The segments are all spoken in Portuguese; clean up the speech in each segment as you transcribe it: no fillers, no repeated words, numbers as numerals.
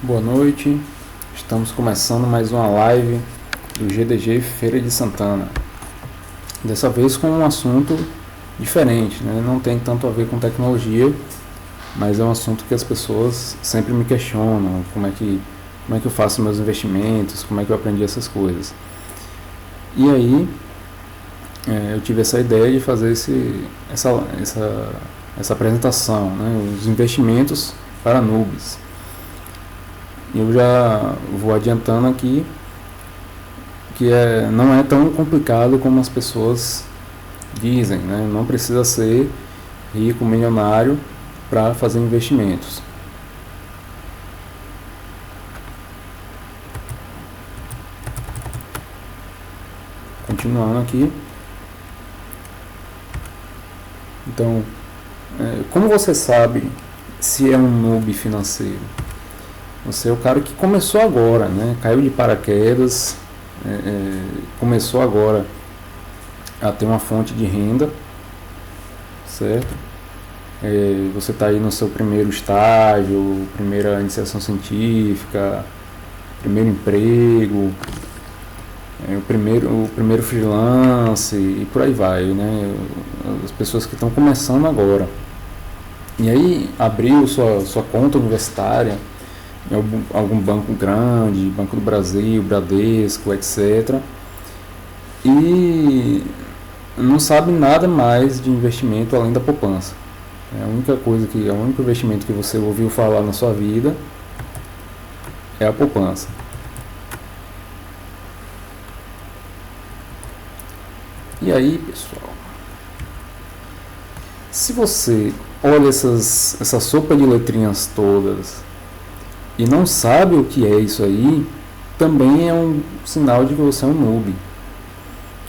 Boa noite, estamos começando mais uma live do GDG Feira de Santana. Dessa vez com um assunto diferente, né? Não tem tanto a ver com tecnologia, mas é um assunto que as pessoas sempre me questionam, como é que eu faço meus investimentos, como é que eu aprendi essas coisas. E aí eu tive essa ideia de fazer essa apresentação, né? Os investimentos para noobs. Eu já vou adiantando aqui que não é tão complicado como as pessoas dizem, né? Não precisa ser rico, milionário para fazer investimentos. Continuando aqui. Então, como você sabe se é um noob financeiro? Você é o cara que começou agora, né? Caiu de paraquedas, começou agora a ter uma fonte de renda, certo? Você está aí no seu primeiro estágio, primeira iniciação científica, primeiro emprego, o primeiro freelance e por aí vai, né? As pessoas que estão começando agora. E aí abriu sua conta universitária em algum banco grande, Banco do Brasil, Bradesco, etc. E não sabe nada mais de investimento além da poupança. É o único investimento que você ouviu falar na sua vida é a poupança. E aí, pessoal, se você olha essa sopa de letrinhas todas e não sabe o que é isso aí, também é um sinal de que você é um noob,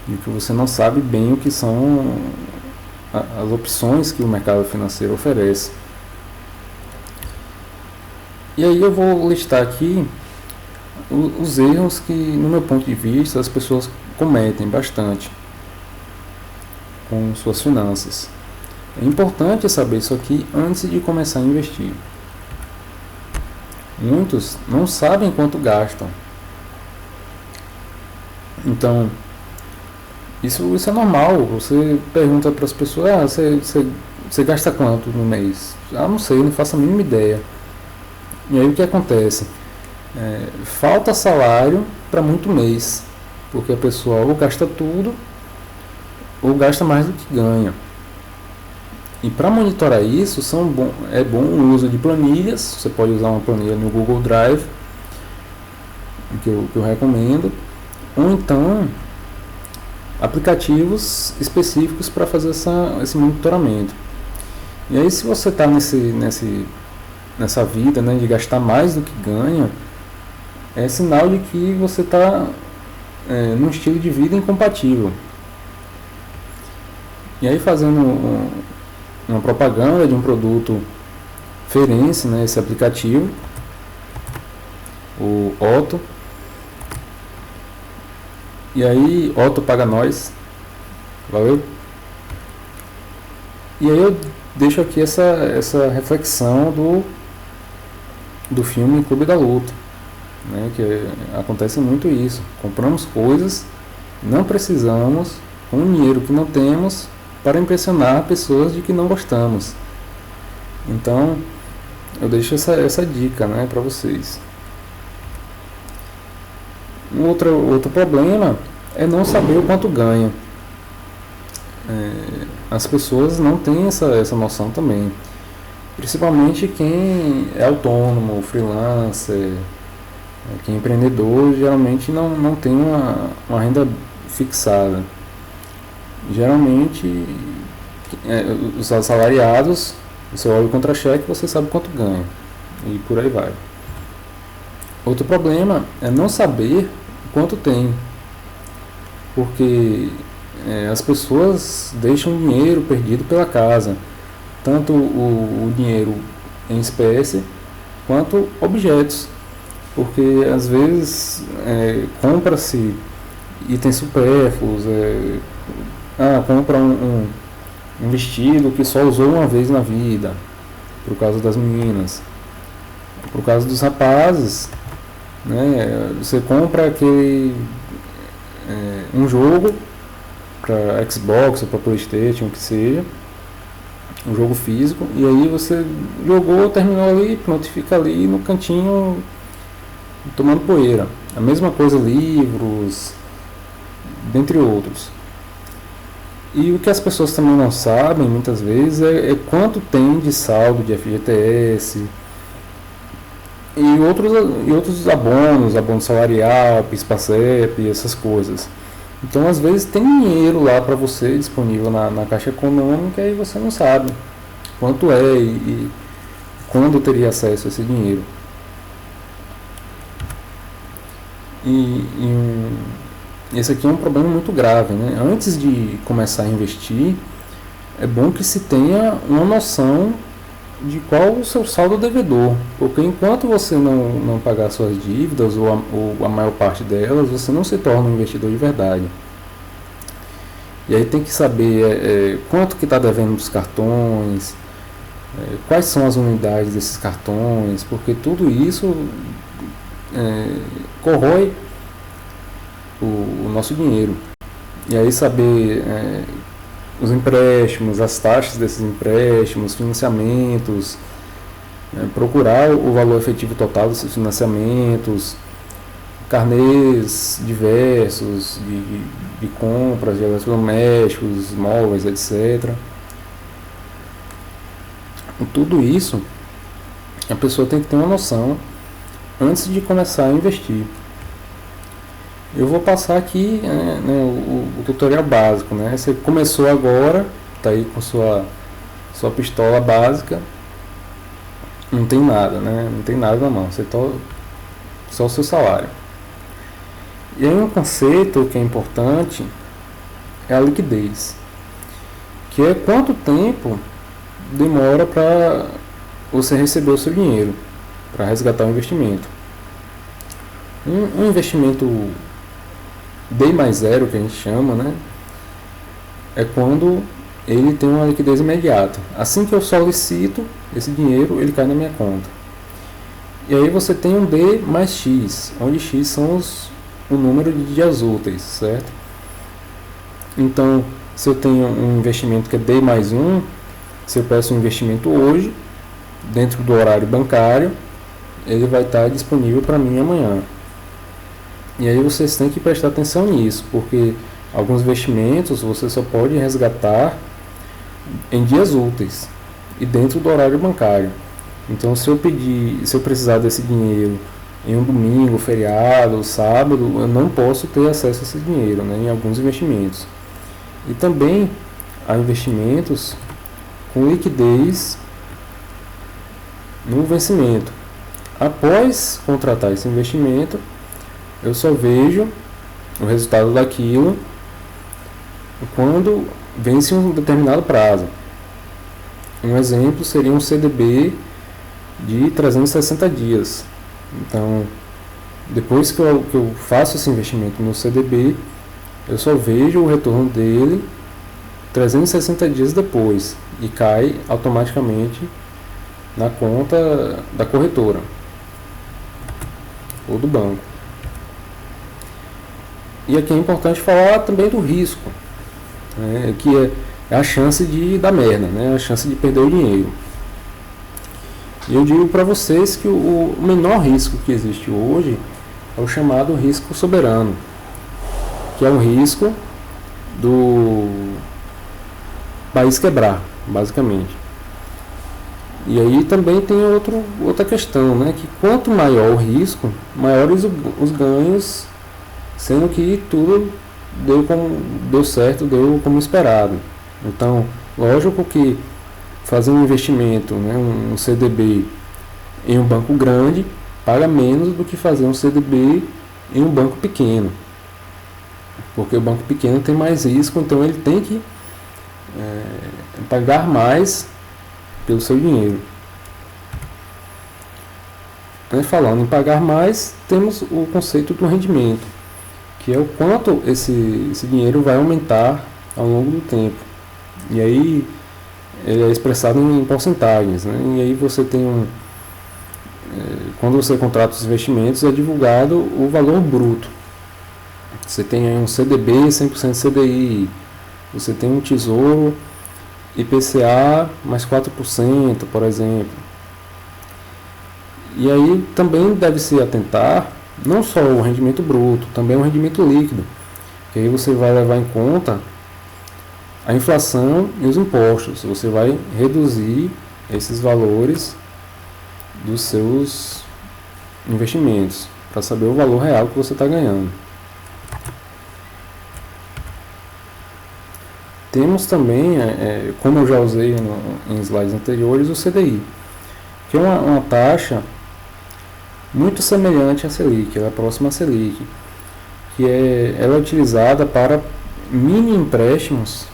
de que você não sabe bem o que são as opções que o mercado financeiro oferece. E aí eu vou listar aqui os erros que, no meu ponto de vista, as pessoas cometem bastante com suas finanças. É importante saber isso aqui antes de começar a investir. Muitos não sabem quanto gastam. Então, isso é normal. Você pergunta para as pessoas, você gasta quanto no mês? Não sei, não faço a mínima ideia. E aí o que acontece? Falta salário para muito mês, porque a pessoa ou gasta tudo, ou gasta mais do que ganha. E para monitorar isso, é bom o uso de planilhas. Você pode usar uma planilha no Google Drive, que eu recomendo, ou então aplicativos específicos para fazer esse monitoramento. E aí, se você está nessa vida, né, de gastar mais do que ganha, é sinal de que você está num estilo de vida incompatível. E aí, fazendo uma propaganda de um produto feirense, né, esse aplicativo, o Otto. E aí, Otto paga nós. Valeu? E aí eu deixo aqui essa reflexão do filme Clube da Luta, né, que acontece muito isso. Compramos coisas, não precisamos, com o dinheiro que não temos, para impressionar pessoas de que não gostamos. Então, eu deixo essa dica, né, para vocês. Outro problema é não saber o quanto ganha. As pessoas não têm essa noção também. Principalmente quem é autônomo, freelancer, quem é empreendedor, geralmente não tem uma renda fixada. Geralmente, os assalariados, você olha o contra-cheque, você sabe quanto ganha, e por aí vai. Outro problema é não saber quanto tem, porque as pessoas deixam dinheiro perdido pela casa, tanto o dinheiro em espécie quanto objetos, porque às vezes compra-se itens supérfluos, compra um vestido que só usou uma vez na vida, por causa das meninas. Por causa dos rapazes, né, você compra um jogo para Xbox ou para PlayStation, o que seja, um jogo físico, e aí você jogou, terminou ali, pronto, fica ali no cantinho tomando poeira. A mesma coisa, livros, dentre outros. E o que as pessoas também não sabem, muitas vezes, é quanto tem de saldo de FGTS e outros abonos, abono salarial, PIS/PASEP, essas coisas. Então, às vezes, tem dinheiro lá para você disponível na Caixa Econômica e você não sabe quanto é e quando teria acesso a esse dinheiro. Esse aqui é um problema muito grave, né? Antes de começar a investir, é bom que se tenha uma noção de qual o seu saldo devedor, porque enquanto você não pagar suas dívidas ou a maior parte delas, você não se torna um investidor de verdade. E aí tem que saber quanto que está devendo dos cartões, quais são as unidades desses cartões, porque tudo isso corrói o nosso dinheiro. E aí saber os empréstimos, as taxas desses empréstimos, financiamentos, procurar o valor efetivo total desses financiamentos, carnês diversos de compras de eletrodomésticos, móveis, etc. E tudo isso a pessoa tem que ter uma noção antes de começar a investir. Eu vou passar aqui o tutorial básico, né? Você começou agora, está aí com sua pistola básica, não tem nada, né? Não tem nada na mão, só o seu salário. E aí um conceito que é importante é a liquidez, que é quanto tempo demora para você receber o seu dinheiro, para resgatar o investimento. Um investimento D mais zero, que a gente chama, né, é quando ele tem uma liquidez imediata. Assim que eu solicito esse dinheiro, ele cai na minha conta. E aí você tem um D mais X, onde X são o número de dias úteis, certo? Então, se eu tenho um investimento que é D mais 1, se eu peço um investimento hoje, dentro do horário bancário, ele vai estar disponível para mim amanhã. E aí vocês têm que prestar atenção nisso, porque alguns investimentos você só pode resgatar em dias úteis e dentro do horário bancário. Então, se eu precisar desse dinheiro em um domingo, feriado, sábado, eu não posso ter acesso a esse dinheiro, né, em alguns investimentos. E também há investimentos com liquidez no vencimento. Após contratar esse investimento, eu só vejo o resultado daquilo quando vence um determinado prazo. Um exemplo seria um CDB de 360 dias. Então, depois que eu faço esse investimento no CDB, eu só vejo o retorno dele 360 dias depois e cai automaticamente na conta da corretora ou do banco. E aqui é importante falar também do risco, né, que é a chance de dar merda, né, a chance de perder o dinheiro. E eu digo para vocês que o menor risco que existe hoje é o chamado risco soberano, que é um risco do país quebrar, basicamente. E aí também tem outra questão, né, que quanto maior o risco, maiores os ganhos, sendo que tudo deu certo, deu como esperado. Então, lógico que fazer um investimento, né, um CDB em um banco grande, paga menos do que fazer um CDB em um banco pequeno. Porque o banco pequeno tem mais risco, então ele tem que pagar mais pelo seu dinheiro. Então, falando em pagar mais, temos o conceito do rendimento, que é o quanto esse dinheiro vai aumentar ao longo do tempo. E aí ele é expressado em porcentagens, né? E aí você tem quando você contrata os investimentos, é divulgado o valor bruto. Você tem aí um CDB 100% CDI, você tem um Tesouro IPCA mais 4%, por exemplo. E aí também deve se atentar não só o rendimento bruto, também o rendimento líquido, que aí você vai levar em conta a inflação e os impostos. Você vai reduzir esses valores dos seus investimentos para saber o valor real que você está ganhando. Temos também, como eu já usei em slides anteriores, o CDI, que é uma taxa muito semelhante à Selic, ela é próxima à Selic, que ela é utilizada para mini empréstimos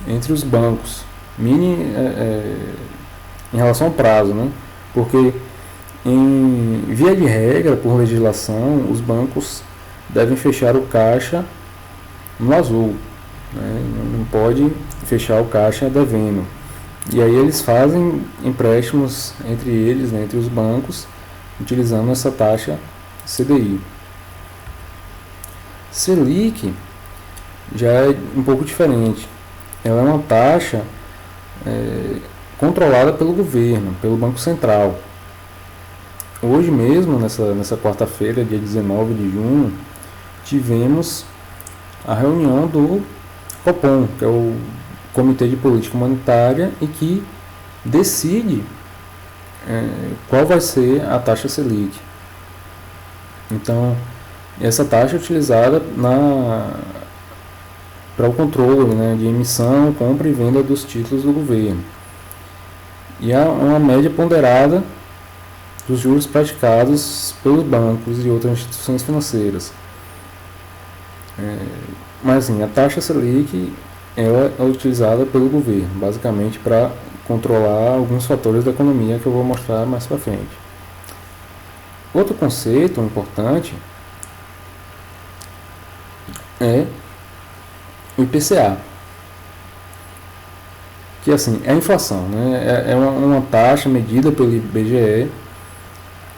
entre os bancos, em relação ao prazo, né? Porque em via de regra, por legislação, os bancos devem fechar o caixa no azul, né? Não pode fechar o caixa devendo. E aí eles fazem empréstimos entre eles, né, entre os bancos, utilizando essa taxa CDI. Selic já é um pouco diferente. Ela é uma taxa controlada pelo governo, pelo Banco Central. Hoje mesmo, nessa quarta-feira, dia 19 de junho, tivemos a reunião do Copom, que é o Comitê de Política Monetária, e que decide qual vai ser a taxa Selic. Então, essa taxa é utilizada para o controle, né, de emissão, compra e venda dos títulos do governo. E há uma média ponderada dos juros praticados pelos bancos e outras instituições financeiras. Mas assim, a taxa Selic ela é utilizada pelo governo, basicamente para controlar alguns fatores da economia que eu vou mostrar mais para frente. Outro conceito importante é o IPCA, que assim, é a inflação, né? É uma taxa medida pelo IBGE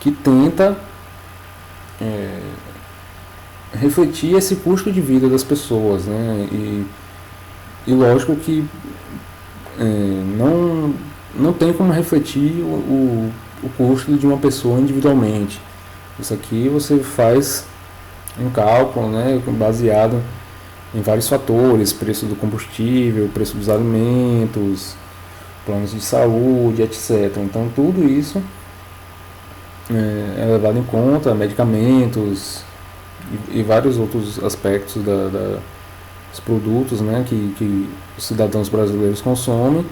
que tenta refletir esse custo de vida das pessoas, né? E lógico que não tem como refletir o custo de uma pessoa individualmente. Isso aqui você faz um cálculo, né, baseado em vários fatores: preço do combustível, preço dos alimentos, planos de saúde, etc. Então tudo isso é levado em conta, medicamentos e vários outros aspectos dos produtos, né, que os cidadãos brasileiros consomem.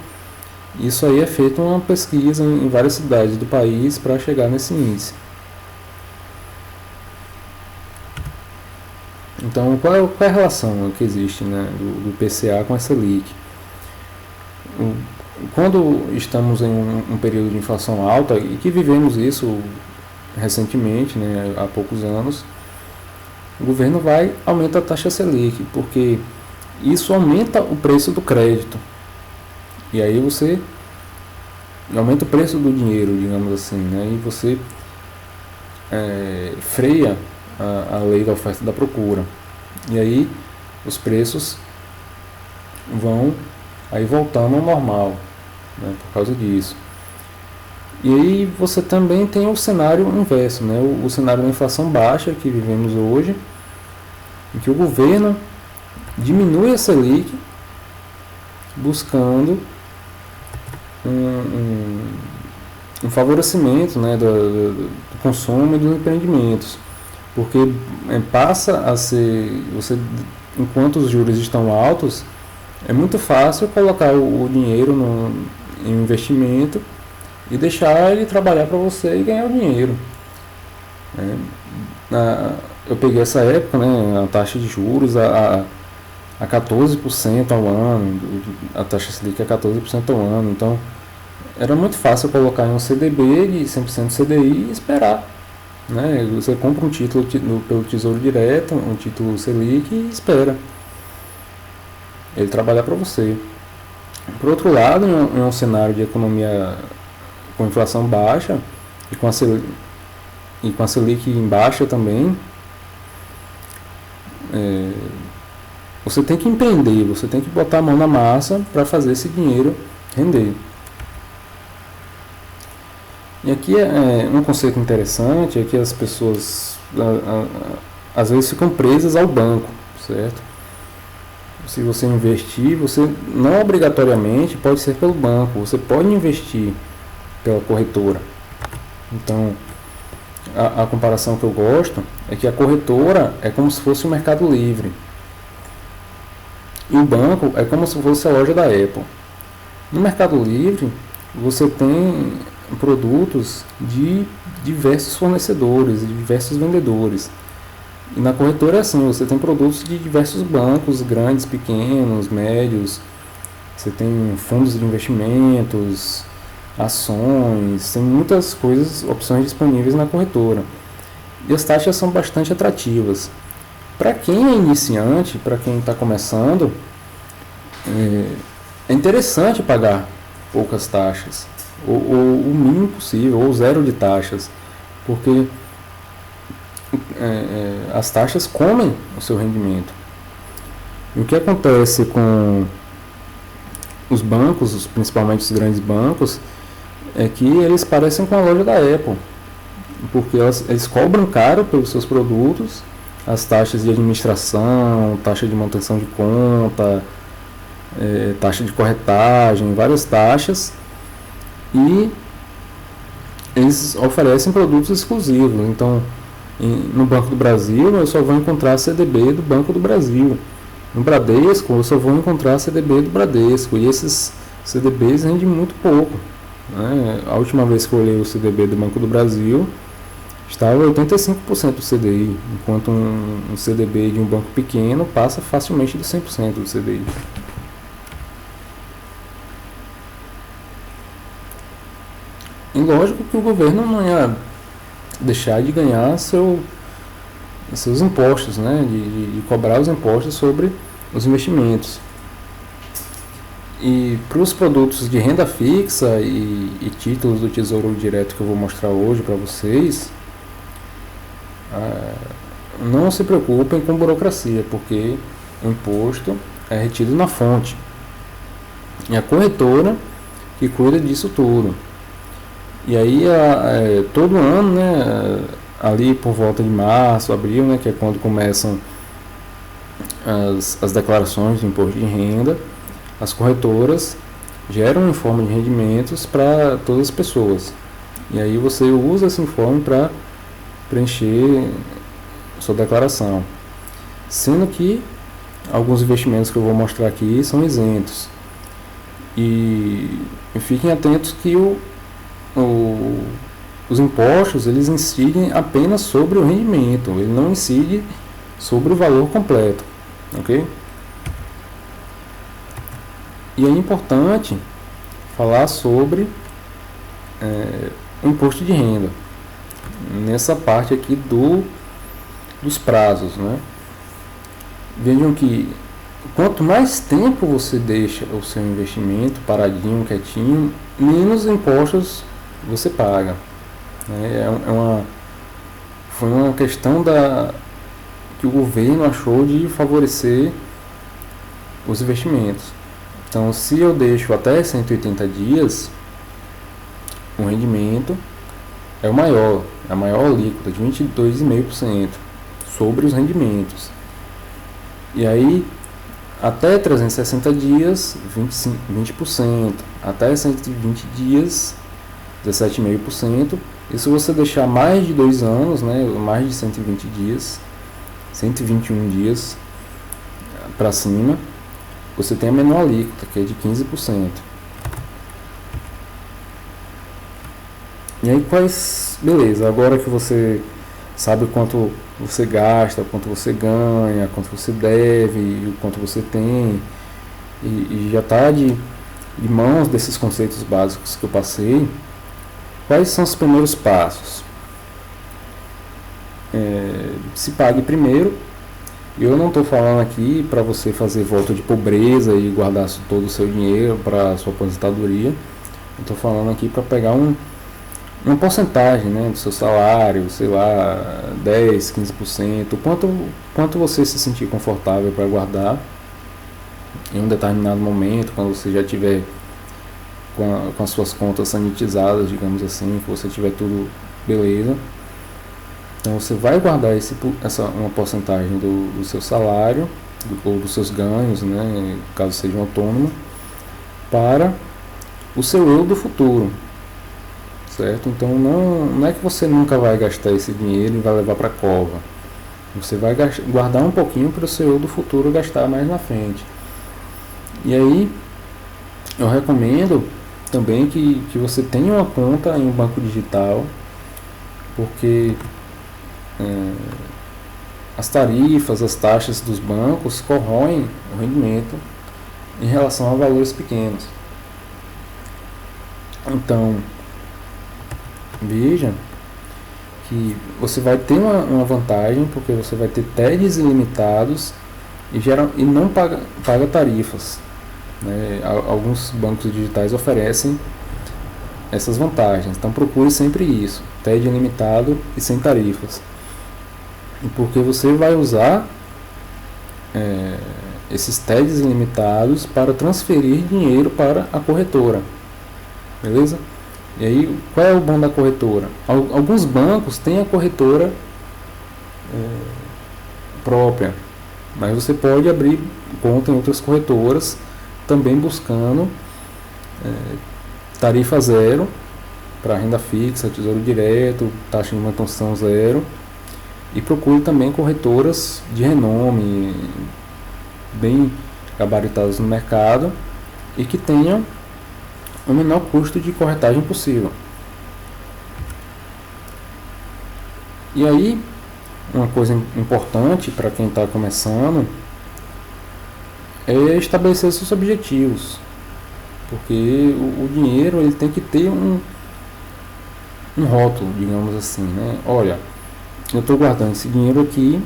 Isso aí é feito uma pesquisa em várias cidades do país para chegar nesse índice. Então, qual é a relação que existe, né, do IPCA com a Selic? Quando estamos em um período de inflação alta, e que vivemos isso recentemente, né, há poucos anos, o governo vai aumentar a taxa Selic, porque isso aumenta o preço do crédito. E aí você aumenta o preço do dinheiro, digamos assim, né, e você freia a lei da oferta e da procura. E aí os preços vão aí voltando ao normal, né, por causa disso. E aí você também tem o cenário inverso, né, o cenário da inflação baixa que vivemos hoje, em que o governo diminui a Selic buscando um favorecimento, né, do consumo e dos empreendimentos, porque passa a ser, enquanto os juros estão altos, é muito fácil colocar o dinheiro em um investimento e deixar ele trabalhar para você e ganhar o dinheiro. Eu peguei essa época, né, a taxa de juros a 14% ao ano, a taxa Selic é 14% ao ano, então era muito fácil colocar em um CDB de 100% CDI e esperar, né? Você compra um título pelo Tesouro Direto, um título Selic e espera ele trabalhar para você. Por outro lado, em um cenário de economia com inflação baixa e com a Selic, e com a Selic em baixa também, você tem que empreender, você tem que botar a mão na massa para fazer esse dinheiro render. E aqui um conceito interessante é que as pessoas às vezes ficam presas ao banco, certo? Se você investir, você não obrigatoriamente pode ser pelo banco, você pode investir pela corretora. Então, a comparação que eu gosto é que a corretora é como se fosse o Mercado Livre. E o banco é como se fosse a loja da Apple. No Mercado Livre, você tem produtos de diversos fornecedores, de diversos vendedores. E na corretora é assim, você tem produtos de diversos bancos, grandes, pequenos, médios. Você tem fundos de investimentos, ações, tem muitas coisas, opções disponíveis na corretora. E as taxas são bastante atrativas. Para quem é iniciante, para quem está começando, é interessante pagar poucas taxas, ou o mínimo possível, ou zero de taxas, porque as taxas comem o seu rendimento. E o que acontece com os bancos, principalmente os grandes bancos, é que eles parecem com a loja da Apple, porque eles cobram caro pelos seus produtos, as taxas de administração, taxa de manutenção de conta, taxa de corretagem, várias taxas, e eles oferecem produtos exclusivos. Então, no Banco do Brasil, eu só vou encontrar CDB do Banco do Brasil. No Bradesco, eu só vou encontrar CDB do Bradesco, e esses CDBs rendem muito pouco, né? A última vez que eu olhei o CDB do Banco do Brasil, estava 85% do CDI, enquanto um CDB de um banco pequeno passa facilmente de 100% do CDI. E lógico que o governo não ia deixar de ganhar seus impostos, né? de cobrar os impostos sobre os investimentos. E para os produtos de renda fixa e títulos do Tesouro Direto que eu vou mostrar hoje para vocês, não se preocupem com burocracia, porque o imposto é retido na fonte. É a corretora que cuida disso tudo. E aí, todo ano, né, ali por volta de março, abril, né, que é quando começam as declarações do imposto de renda, as corretoras geram um informe de rendimentos para todas as pessoas. E aí você usa esse informe para preencher sua declaração. Sendo que alguns investimentos que eu vou mostrar aqui são isentos. E fiquem atentos que os impostos, eles incidem apenas sobre o rendimento, ele não incide sobre o valor completo, ok? E é importante falar sobre o imposto de renda, nessa parte aqui dos prazos, né? Vejam que quanto mais tempo você deixa o seu investimento paradinho, quietinho, menos impostos você paga, né? Foi uma questão que o governo achou de favorecer os investimentos. Então, se eu deixo até 180 dias, o rendimento é a maior alíquota, de 22,5% sobre os rendimentos. E aí, até 360 dias, 20%. Até 120 dias, 17,5%. E se você deixar mais de 2 anos, né, mais de 120 dias, 121 dias para cima, você tem a menor alíquota, que é de 15%. E aí beleza, agora que você sabe quanto você gasta, quanto você ganha, quanto você deve e o quanto você tem, e já está de mãos desses conceitos básicos que eu passei, quais são os primeiros passos? Se pague primeiro. Eu não estou falando aqui para você fazer voto de pobreza e guardar todo o seu dinheiro para sua aposentadoria. Eu estou falando aqui para pegar um uma porcentagem, né, do seu salário, sei lá, 10, 15%, quanto você se sentir confortável para guardar em um determinado momento, quando você já tiver com as suas contas sanitizadas, digamos assim, que você tiver tudo beleza. Então você vai guardar uma porcentagem do seu salário, ou dos seus ganhos, né, caso seja um autônomo, para o seu eu do futuro, certo? Então não é que você nunca vai gastar esse dinheiro e vai levar para a cova. Você vai guardar um pouquinho para o seu eu do futuro gastar mais na frente. E aí eu recomendo também que você tenha uma conta em um banco digital, porque as tarifas, as taxas dos bancos corroem o rendimento em relação a valores pequenos. Então, veja que você vai ter uma vantagem, porque você vai ter TEDs ilimitados e não paga tarifas, né? Alguns bancos digitais oferecem essas vantagens, então procure sempre isso, TED ilimitado e sem tarifas, porque você vai usar esses TEDs ilimitados para transferir dinheiro para a corretora, beleza? E aí, qual é o bom da corretora? Alguns bancos têm a corretora própria, mas você pode abrir conta em outras corretoras, também buscando tarifa zero para renda fixa, tesouro direto, taxa de manutenção zero, e procure também corretoras de renome, bem gabaritadas no mercado e que tenham o menor custo de corretagem possível. E aí, uma coisa importante para quem está começando é estabelecer seus objetivos, porque o dinheiro ele tem que ter um rótulo, digamos assim, né? Olha, eu estou guardando esse dinheiro aqui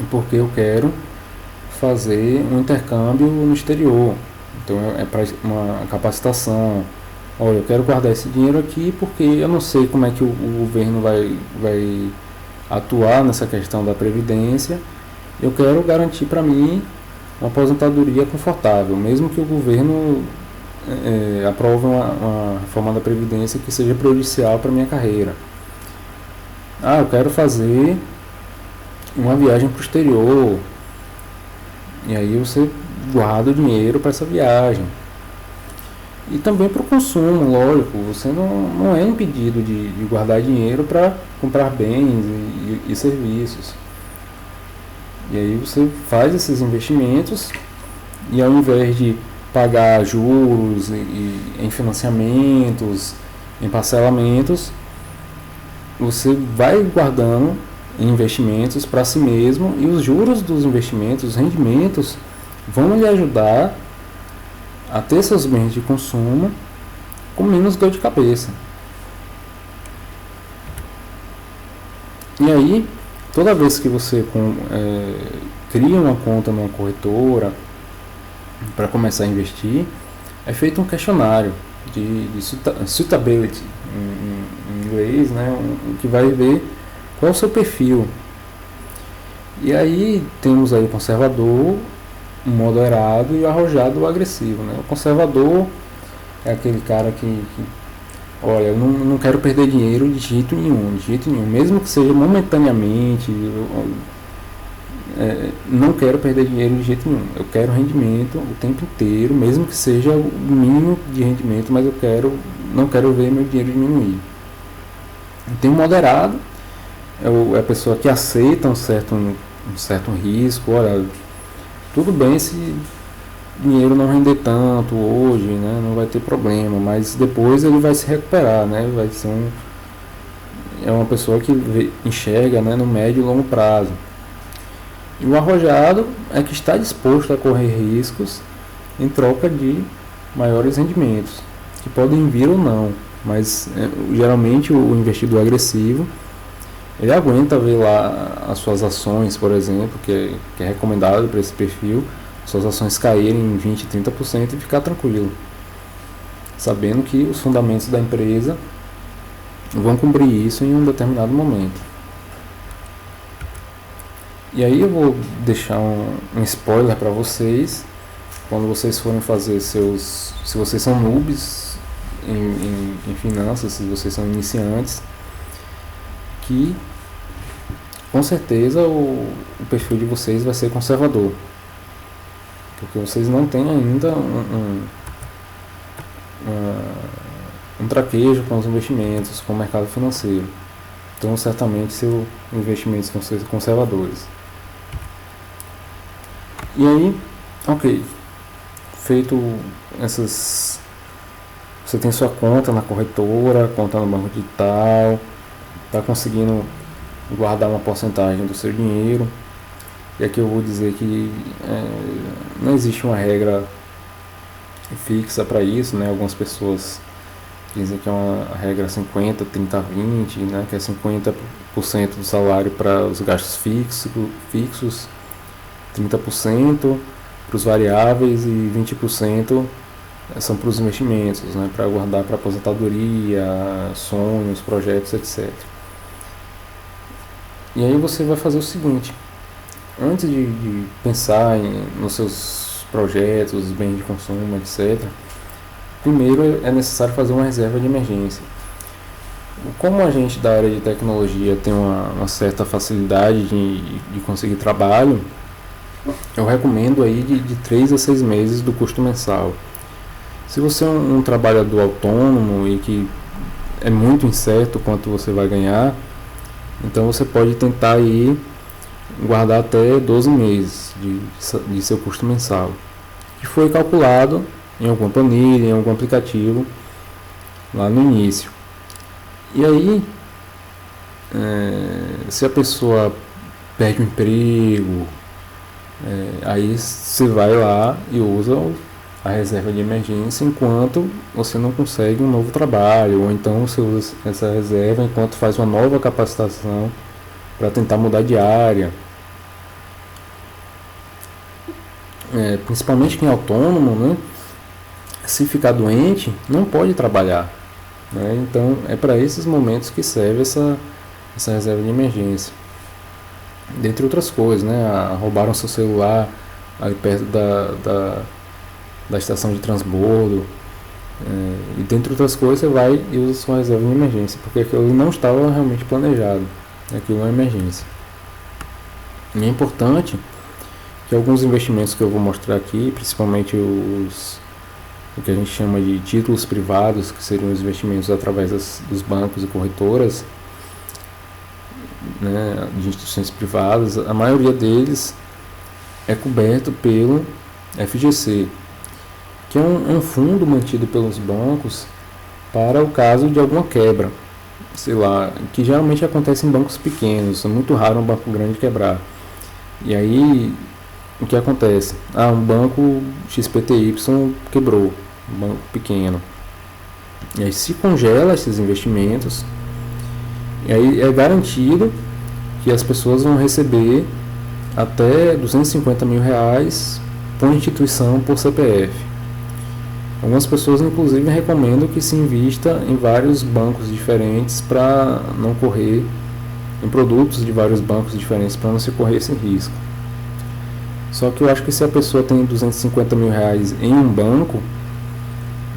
porque eu quero fazer um intercâmbio no exterior, então é para uma capacitação. Olha, eu quero guardar esse dinheiro aqui porque eu não sei como é que o governo vai atuar nessa questão da previdência. Eu quero garantir para mim uma aposentadoria confortável, mesmo que o governo aprove uma reforma da previdência que seja prejudicial para a minha carreira. Eu quero fazer uma viagem para o exterior, e aí você guarda o dinheiro para essa viagem. E também para o consumo, lógico, você não é impedido de guardar dinheiro para comprar bens e serviços. E aí você faz esses investimentos e, ao invés de pagar juros em financiamentos, em parcelamentos, você vai guardando em investimentos para si mesmo, e os juros dos investimentos, os rendimentos, vão lhe ajudar a ter seus bens de consumo com menos dor de cabeça. E aí, toda vez que você cria uma conta numa corretora para começar a investir, é feito um questionário de suitability em inglês, né, que vai ver qual é o seu perfil. E aí temos aí o conservador, o moderado e o arrojado, o agressivo, né? O conservador é aquele cara que olha, eu não quero perder dinheiro de jeito nenhum, mesmo que seja momentaneamente, não quero perder dinheiro de jeito nenhum, eu quero rendimento o tempo inteiro, mesmo que seja o mínimo de rendimento, mas não quero ver meu dinheiro diminuir. Tem um moderado, é a pessoa que aceita um certo risco. Olha, tudo bem se dinheiro não render tanto hoje, né, não vai ter problema, mas depois ele vai se recuperar, né, vai ser é uma pessoa que enxerga, né, no médio e longo prazo. E o arrojado é que está disposto a correr riscos em troca de maiores rendimentos, que podem vir ou não, mas geralmente o investidor agressivo ele aguenta ver lá as suas ações, por exemplo, que é recomendado para esse perfil, suas ações caírem em 20%, 30% e ficar tranquilo, sabendo que os fundamentos da empresa vão cobrir isso em um determinado momento. E aí eu vou deixar um spoiler para vocês, quando vocês forem fazer se vocês são noobs em finanças, se vocês são iniciantes, que com certeza o perfil de vocês vai ser conservador, porque vocês não têm ainda um traquejo com os investimentos, com o mercado financeiro. Então certamente seus investimentos vão ser conservadores. E aí, ok, feito essas, você tem sua conta na corretora, conta no banco digital, está conseguindo guardar uma porcentagem do seu dinheiro. E aqui eu vou dizer que não existe uma regra fixa para isso, né? Algumas pessoas dizem que é uma regra 50, 30, 20, né? Que é 50% do salário para os gastos fixos, 30% para os variáveis e 20% são para os investimentos, né? Para guardar para aposentadoria, sonhos, projetos, etc. E aí você vai fazer o seguinte: antes de pensar nos seus projetos, bens de consumo, etc., primeiro é necessário fazer uma reserva de emergência. Como a gente da área de tecnologia tem uma certa facilidade de conseguir trabalho, eu recomendo aí de 3 a 6 meses do custo mensal. Se você é um trabalhador autônomo e que é muito incerto quanto você vai ganhar, então você pode tentar aí guardar até 12 meses de seu custo mensal, que foi calculado em alguma planilha, em algum aplicativo lá no início. E aí, se a pessoa perde o emprego, aí você vai lá e usa a reserva de emergência enquanto você não consegue um novo trabalho, ou então você usa essa reserva enquanto faz uma nova capacitação para tentar mudar de área. Principalmente quem é autônomo, né? Se ficar doente, não pode trabalhar, né? Então é para esses momentos que serve essa reserva de emergência. Dentre outras coisas, né? Roubaram seu celular ali perto da estação de transbordo, e dentre outras coisas você vai e usa sua reserva de emergência, porque aquilo não estava realmente planejado, aquilo é uma emergência. E é importante que alguns investimentos que eu vou mostrar aqui, principalmente o que a gente chama de títulos privados, que seriam os investimentos através dos bancos e corretoras, né, de instituições privadas, a maioria deles é coberto pelo FGC, que é um fundo mantido pelos bancos para o caso de alguma quebra, sei lá, que geralmente acontece em bancos pequenos, é muito raro um banco grande quebrar. E aí, o que acontece? Um banco XPTY quebrou, um banco pequeno. E aí se congela esses investimentos, e aí é garantido que as pessoas vão receber até R$250 mil por instituição por CPF. Algumas pessoas inclusive recomendam que se invista em vários bancos diferentes para não correr, em produtos de vários bancos diferentes para não se correr esse risco. Só que eu acho que se a pessoa tem R$250 mil em um banco,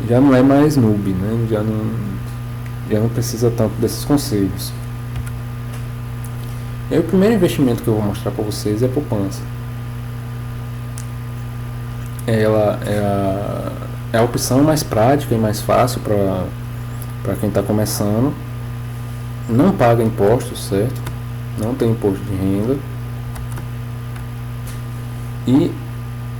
já não é mais noob, né? Já não precisa tanto desses conselhos. E aí, o primeiro investimento que eu vou mostrar para vocês é a poupança. Ela é a opção mais prática e mais fácil para quem está começando. Não paga impostos, certo? Não tem imposto de renda. E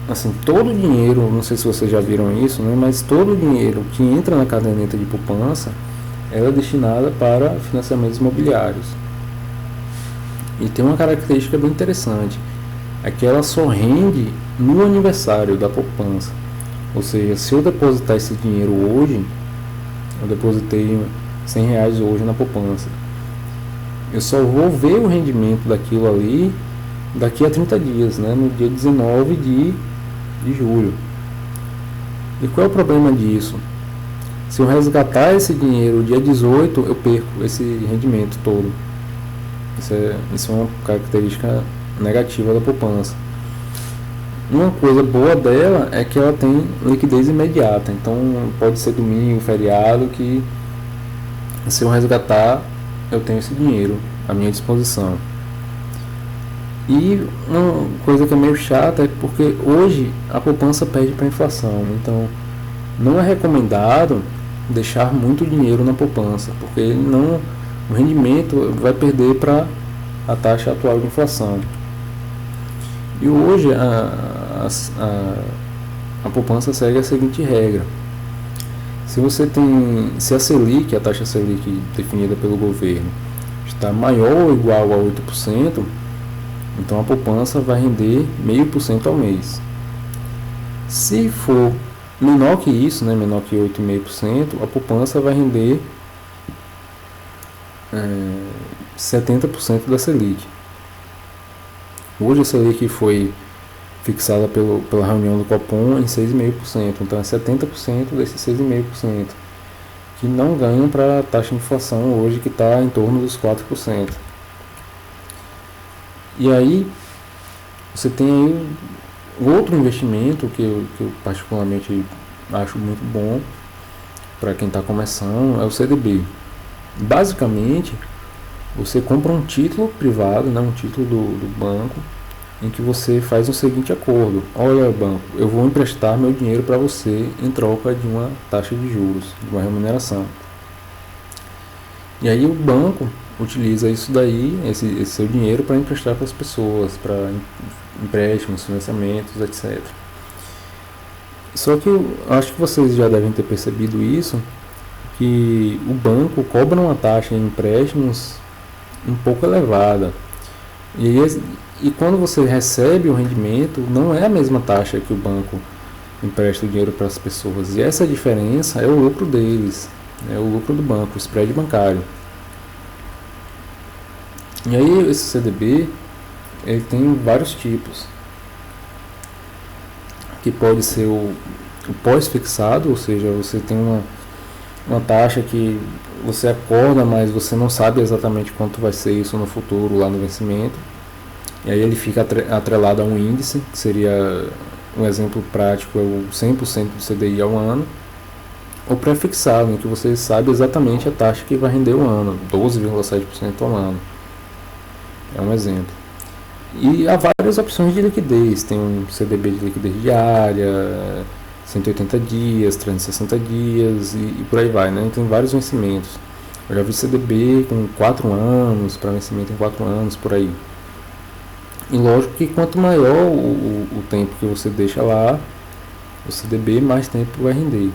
assim, todo o dinheiro, não sei se vocês já viram isso, né, mas todo o dinheiro que entra na caderneta de poupança é destinada para financiamentos imobiliários. E tem uma característica bem interessante, é que ela só rende no aniversário da poupança. Ou seja, se eu depositar esse dinheiro hoje, eu depositei R$100 hoje na poupança, eu só vou ver o rendimento daquilo ali daqui a 30 dias, né, no dia 19 de julho. E qual é o problema disso? Se eu resgatar esse dinheiro dia 18, eu perco esse rendimento todo. Isso é uma característica negativa da poupança. Uma coisa boa dela é que ela tem liquidez imediata. Então pode ser domingo, feriado, que se eu resgatar, eu tenho esse dinheiro à minha disposição. E uma coisa que é meio chata é porque hoje a poupança perde para a inflação. Então não é recomendado deixar muito dinheiro na poupança, porque o rendimento vai perder para a taxa atual de inflação. E hoje a poupança segue a seguinte regra: se a Selic, a taxa Selic definida pelo governo, está maior ou igual a 8%, então a poupança vai render 0,5% ao mês. Se for menor que isso, né, menor que 8,5%, a poupança vai render 70% da Selic. Hoje a Selic foi fixada pela reunião do Copom em 6,5%, então é 70% desses 6,5% que não ganham para a taxa de inflação hoje, que está em torno dos 4%. E aí você tem aí outro investimento que eu particularmente acho muito bom para quem está começando, é o CDB. Basicamente, você compra um título privado, né, um título do banco, em que você faz o seguinte acordo: olha, banco, eu vou emprestar meu dinheiro para você em troca de uma taxa de juros, de uma remuneração. E aí o banco utiliza isso daí, esse seu dinheiro, para emprestar para as pessoas, para empréstimos, financiamentos, etc. Só que eu acho que vocês já devem ter percebido isso, que o banco cobra uma taxa em empréstimos um pouco elevada. E quando você recebe o rendimento, não é a mesma taxa que o banco empresta o dinheiro para as pessoas. E essa diferença é o lucro deles, é o lucro do banco, o spread bancário. E aí esse CDB, ele tem vários tipos, que pode ser o pós-fixado, ou seja, você tem uma taxa que você acorda, mas você não sabe exatamente quanto vai ser isso no futuro, lá no vencimento. E aí ele fica atrelado a um índice, que seria um exemplo prático, é o 100% do CDI ao ano. Ou pré-fixado, em que você sabe exatamente a taxa que vai render o ano, 12,7% ao ano. É um exemplo. E há várias opções de liquidez. Tem um CDB de liquidez diária, 180 dias, 360 dias e por aí vai, né? Tem vários vencimentos. Eu já vi CDB com 4 anos, para vencimento em 4 anos, por aí. E lógico que quanto maior o tempo que você deixa lá, o CDB, mais tempo vai render,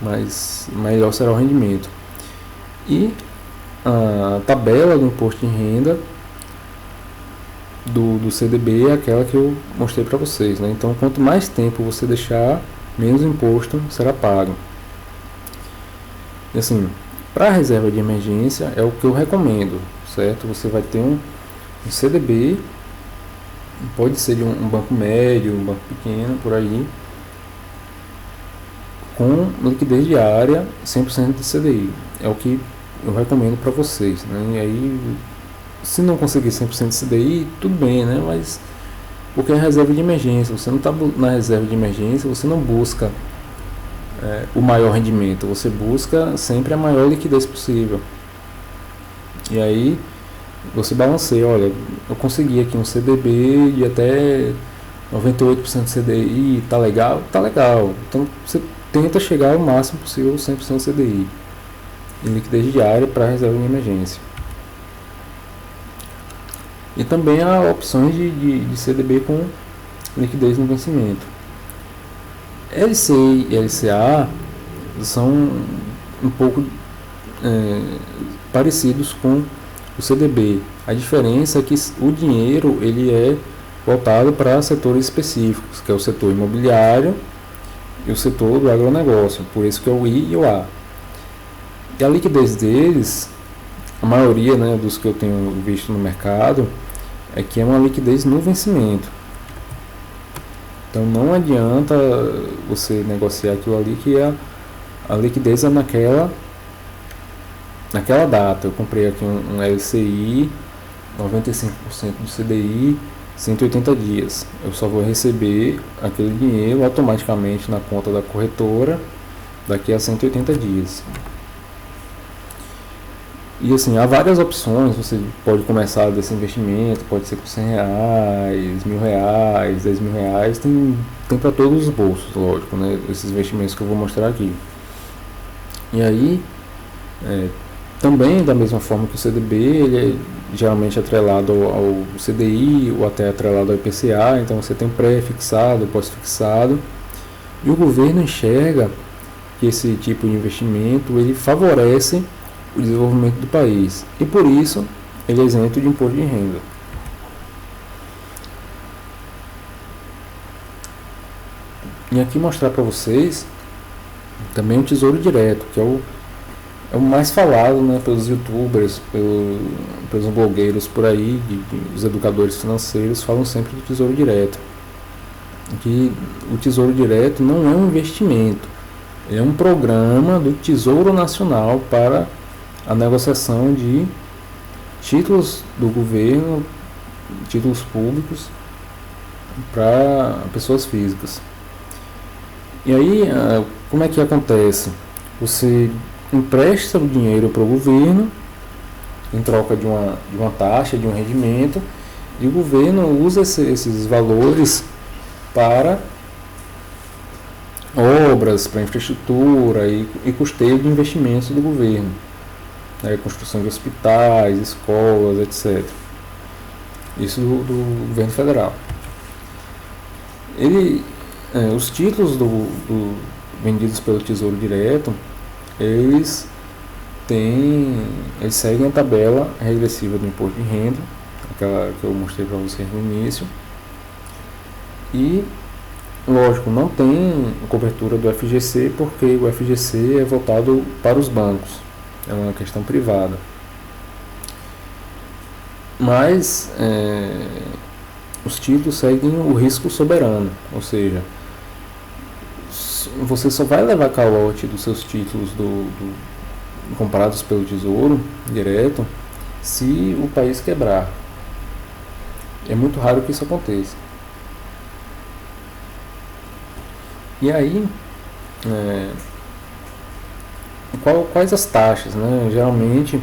mas maior será o rendimento. E a tabela do imposto de renda do CDB é aquela que eu mostrei para vocês, né? Então quanto mais tempo você deixar, menos imposto será pago. E assim, para a reserva de emergência é o que eu recomendo, certo? Você vai ter um CDB, pode ser de um banco médio, um banco pequeno, por aí, com liquidez diária 100% de CDI. É o que eu recomendo para vocês, né? E aí, se não conseguir 100% de CDI, tudo bem, né? Mas porque é reserva de emergência, você não está na reserva de emergência, você não busca o maior rendimento, você busca sempre a maior liquidez possível. E aí você balanceia, olha, eu consegui aqui um CDB de até 98% de CDI, tá legal? Tá legal. Então você tenta chegar ao máximo possível 100% de CDI e liquidez diária para reserva de emergência. E também há opções de CDB com liquidez no vencimento. LCI e LCA são um pouco parecidos com o CDB. A diferença é que o dinheiro ele é voltado para setores específicos, que é o setor imobiliário e o setor do agronegócio, por isso que é o I e o A. E a liquidez deles, a maioria, né, dos que eu tenho visto no mercado, é que é uma liquidez no vencimento. Então não adianta você negociar aquilo ali, que a liquidez é naquela data. Eu comprei aqui um LCI, 95% do CDI, 180 dias. Eu só vou receber aquele dinheiro automaticamente na conta da corretora daqui a 180 dias. E assim, há várias opções. Você pode começar desse investimento, pode ser com R$100, R$1.000, R$10.000, tem para todos os bolsos, lógico, né? Esses investimentos que eu vou mostrar aqui. E aí, também da mesma forma que o CDB, ele é geralmente atrelado ao CDI ou até atrelado ao IPCA, então você tem pré-fixado, pós-fixado, e o governo enxerga que esse tipo de investimento ele favorece o desenvolvimento do país e por isso ele é isento de imposto de renda. E aqui mostrar para vocês também o Tesouro Direto, que é o mais falado, né, pelos youtubers, pelos blogueiros por aí, os educadores financeiros falam sempre do Tesouro Direto. Que o Tesouro Direto não é um investimento, é um programa do Tesouro Nacional para a negociação de títulos do governo, títulos públicos para pessoas físicas. E aí, como é que acontece? Você empresta o dinheiro para o governo em troca de uma taxa, de um rendimento, e o governo usa esses valores para obras, para infraestrutura e custeio de investimentos do governo, construção de hospitais, escolas, etc. Isso do governo federal. Os títulos vendidos pelo Tesouro Direto, eles seguem a tabela regressiva do imposto de renda, aquela que eu mostrei para vocês no início, e lógico, não tem cobertura do FGC, porque o FGC é voltado para os bancos, é uma questão privada. Mas os títulos seguem o risco soberano, ou seja, você só vai levar calote dos seus títulos comprados pelo Tesouro Direto se o país quebrar. É muito raro que isso aconteça. E aí, quais as taxas, né? Geralmente,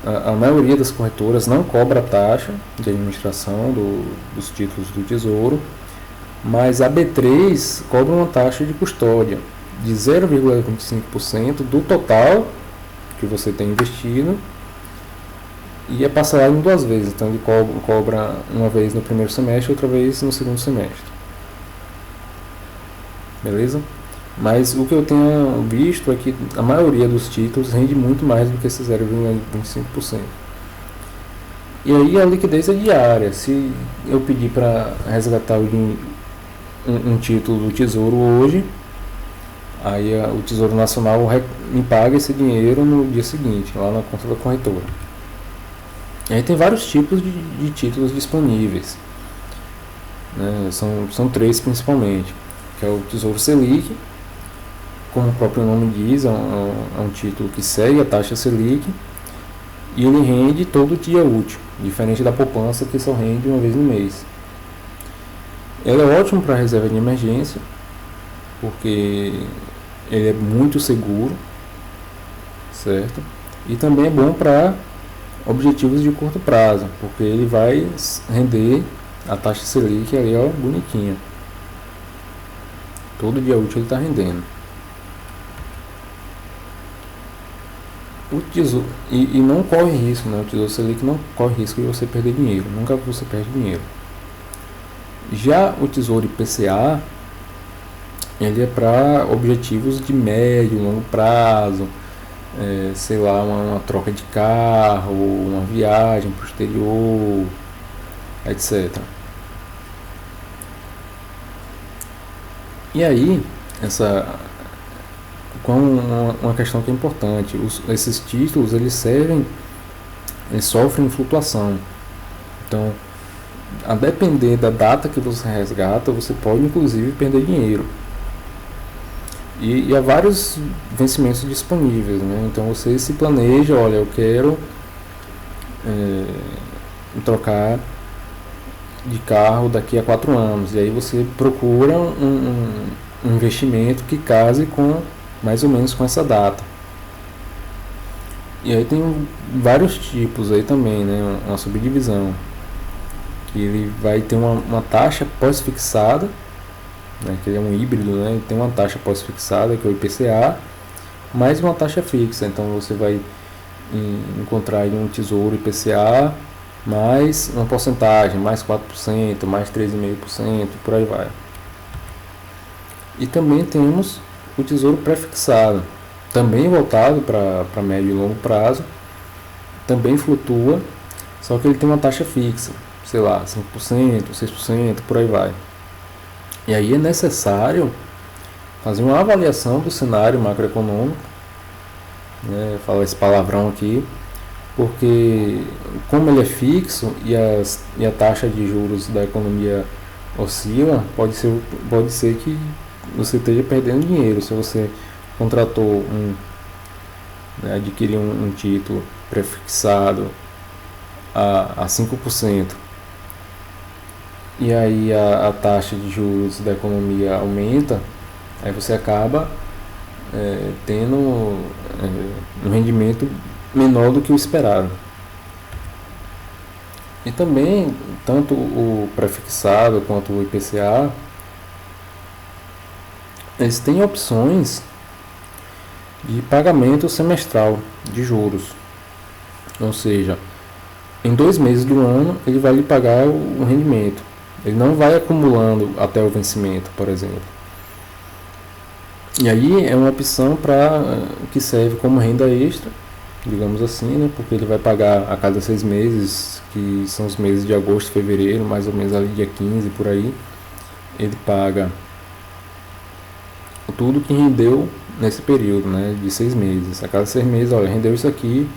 a maioria das corretoras não cobra taxa de administração dos títulos do Tesouro, mas a B3 cobra uma taxa de custódia de 0,25% do total que você tem investido e é parcelado em 2 vezes. Então ele cobra uma vez no primeiro semestre e outra vez no segundo semestre. Beleza? Mas o que eu tenho visto é que a maioria dos títulos rende muito mais do que esse 0,25%. E aí a liquidez é diária. Se eu pedir para resgatar um título do Tesouro hoje, aí o Tesouro Nacional me paga esse dinheiro no dia seguinte, lá na conta da corretora. E aí tem vários tipos de títulos disponíveis, né? São 3 principalmente, que é o Tesouro Selic, como o próprio nome diz, é um título que segue a taxa Selic e ele rende todo dia útil, diferente da poupança que só rende uma vez no mês. Ele é ótimo para reserva de emergência, porque ele é muito seguro, certo? E também é bom para objetivos de curto prazo, porque ele vai render a taxa Selic ali, ó, bonitinha. Todo dia útil ele está rendendo. O tesouro, e não corre risco, né? O Tesouro Selic não corre risco de você perder dinheiro, nunca você perde dinheiro. Já o Tesouro IPCA, ele é para objetivos de médio, longo prazo, sei lá, uma troca de carro, uma viagem para o exterior, etc. E aí, uma questão que é importante, esses títulos eles sofrem flutuação. Então, a depender da data que você resgata, você pode inclusive perder dinheiro. E há vários vencimentos disponíveis, né? Então você se planeja, olha, eu quero trocar de carro daqui a 4 anos. E aí você procura um investimento que case com mais ou menos com essa data. E aí tem vários tipos aí também, né? Uma subdivisão. Que ele vai ter uma taxa pós-fixada, né? Que ele é um híbrido, né? Ele tem uma taxa pós-fixada, que é o IPCA, mais uma taxa fixa. Então você vai encontrar aí um tesouro IPCA mais uma porcentagem, mais 4%, mais 3,5%, por aí vai. E também temos o tesouro pré-fixado, também voltado para médio e longo prazo, também flutua, só que ele tem uma taxa fixa, sei lá, 5%, 6%, por aí vai. E aí é necessário fazer uma avaliação do cenário macroeconômico, né, falar esse palavrão aqui, porque como ele é fixo e a taxa de juros da economia oscila, pode ser que você esteja perdendo dinheiro se você contratou né, adquiriu um título prefixado a 5%, e aí a taxa de juros da economia aumenta, aí você acaba tendo um rendimento menor do que o esperado. E também, tanto o prefixado quanto o IPCA, eles têm opções de pagamento semestral de juros. Ou seja, em 2 meses do ano ele vai lhe pagar o rendimento. Ele não vai acumulando até o vencimento, por exemplo. E aí é uma opção que serve como renda extra, digamos assim, né? Porque ele vai pagar a cada 6 meses, que são os meses de agosto e fevereiro, mais ou menos ali dia 15 por aí, ele paga tudo que rendeu nesse período, né, de 6 meses. A cada 6 meses, olha, rendeu isso aqui,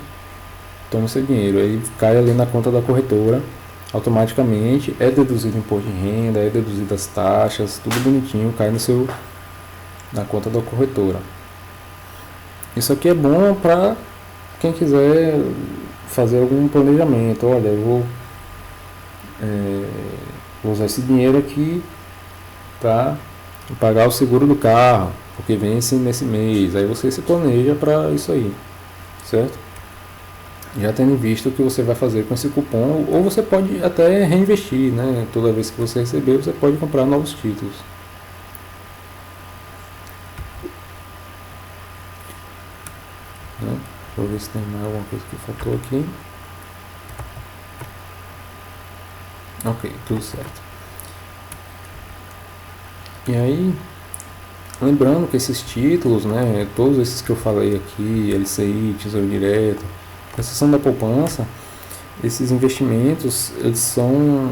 toma seu dinheiro. Aí cai ali na conta da corretora, automaticamente é deduzido o imposto de renda, é deduzido as taxas, tudo bonitinho, cai na conta da corretora. Isso aqui é bom para quem quiser fazer algum planejamento. Olha, eu vou usar esse dinheiro aqui para pagar o seguro do carro, porque vence nesse mês. Aí você se planeja para isso aí, certo? Já tendo visto o que você vai fazer com esse cupom, ou você pode até reinvestir, né? Toda vez que você receber, você pode comprar novos títulos. Né? Deixa eu ver se tem mais alguma coisa que faltou aqui. Ok, tudo certo. E aí, lembrando que esses títulos, né, todos esses que eu falei aqui, LCI, Tesouro Direto, com exceção da poupança, esses investimentos, eles são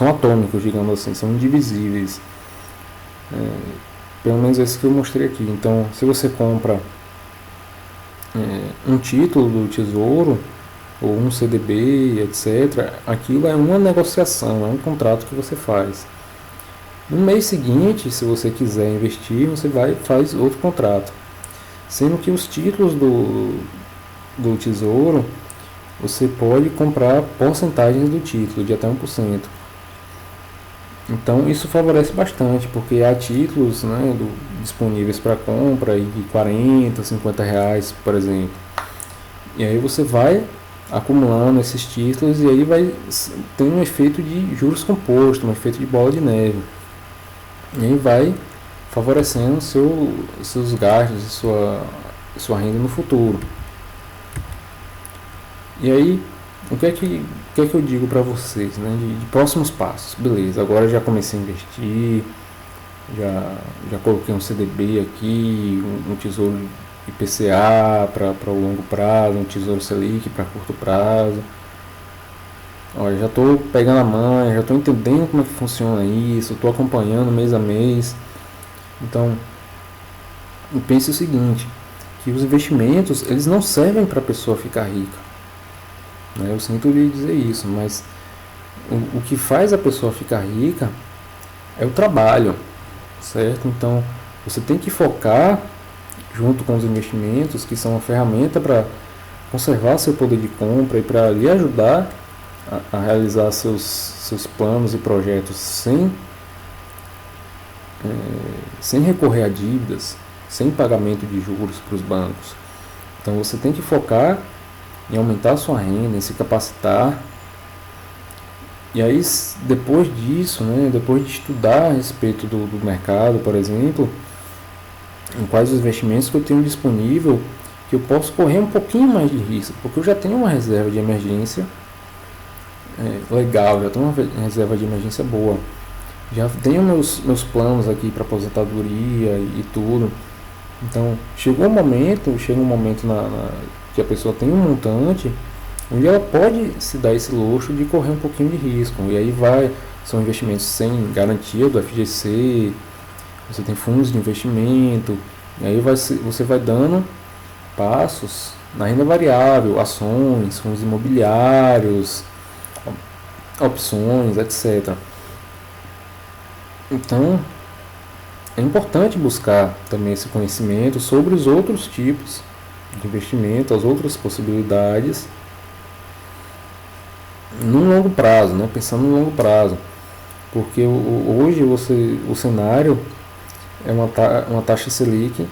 atômicos, digamos assim, são indivisíveis. Pelo menos esses que eu mostrei aqui. Então, se você compra um título do Tesouro, ou um CDB, etc., aquilo é uma negociação, é um contrato que você faz. No mês seguinte, se você quiser investir, você faz outro contrato. Sendo que os títulos do Tesouro, você pode comprar porcentagens do título, de até 1%. Então isso favorece bastante, porque há títulos, né, disponíveis para compra de 40, 50 reais, por exemplo. E aí você vai acumulando esses títulos e aí vai ter um efeito de juros composto, um efeito de bola de neve. E aí vai favorecendo seus gastos e sua renda no futuro. E aí, o que é que eu digo para vocês, né, de próximos passos? Beleza, agora eu já comecei a investir, já coloquei um CDB aqui, um tesouro IPCA para o longo prazo, um tesouro Selic para curto prazo. Olha, já estou pegando a manha, já estou entendendo como é que funciona isso, estou acompanhando mês a mês. Então, pense o seguinte, que os investimentos, eles não servem para a pessoa ficar rica. Né? Eu sinto lhe dizer isso, mas o que faz a pessoa ficar rica é o trabalho, certo? Então, Você tem que focar junto com os investimentos, que são uma ferramenta para conservar seu poder de compra e para lhe ajudar a realizar seus planos e projetos sem recorrer a dívidas, sem pagamento de juros para os bancos. Então você tem que focar em aumentar a sua renda, em se capacitar. E aí, depois disso, né, depois de estudar a respeito do mercado, por exemplo, em quais os investimentos que eu tenho disponível, que eu posso correr um pouquinho mais de risco, porque eu já tenho uma reserva de emergência legal, já tenho uma reserva de emergência boa, já tenho meus planos aqui para aposentadoria e tudo. Então chega um momento que a pessoa tem um montante onde ela pode se dar esse luxo de correr um pouquinho de risco, e aí são investimentos sem garantia do FGC, você tem fundos de investimento, e aí você vai dando passos na renda variável, ações, fundos imobiliários, opções, etc. Então é importante buscar também esse conhecimento sobre os outros tipos de investimento, as outras possibilidades no longo prazo, né? Pensando no longo prazo, porque hoje o cenário é uma taxa Selic,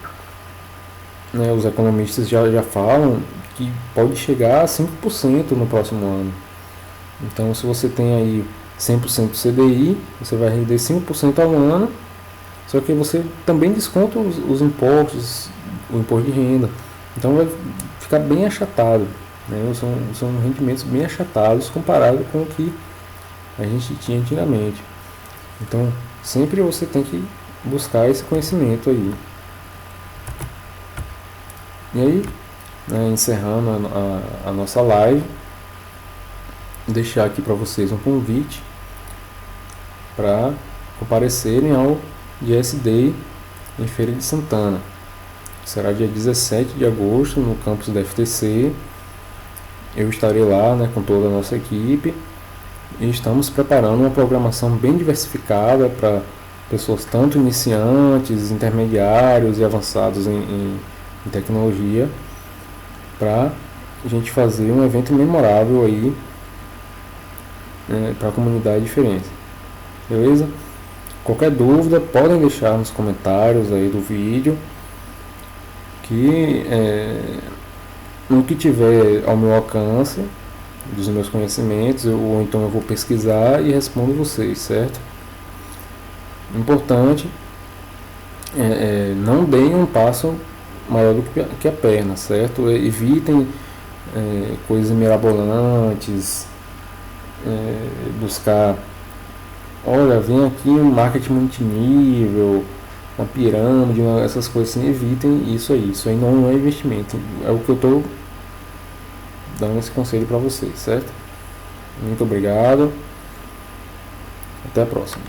né? Os economistas já falam que pode chegar a 5% no próximo ano. Então, se você tem aí 100% CDI, você vai render 5% ao ano, só que você também desconta os impostos, o imposto de renda. Então vai ficar bem achatado, né? São rendimentos bem achatados comparado com o que a gente tinha antigamente. Então sempre você tem que buscar esse conhecimento aí. E aí, né, encerrando a nossa live, deixar aqui para vocês um convite para comparecerem ao Yes Day em Feira de Santana. Será dia 17 de agosto no campus da FTC. Eu estarei lá, né, com toda a nossa equipe, e estamos preparando uma programação bem diversificada para pessoas tanto iniciantes, intermediários e avançados em tecnologia, para a gente fazer um evento memorável aí, né, para a comunidade diferente. Beleza? Qualquer dúvida podem deixar nos comentários aí do vídeo, que no que tiver ao meu alcance dos meus conhecimentos, ou então eu vou pesquisar e respondo vocês, certo? Importante, não deem um passo maior do que a perna, certo? Evitem coisas mirabolantes, buscar, olha, vem aqui um marketing multinível, uma pirâmide, essas coisas assim. Evitem isso aí não é investimento. É o que eu estou dando esse conselho para vocês, certo? Muito obrigado, até a próxima.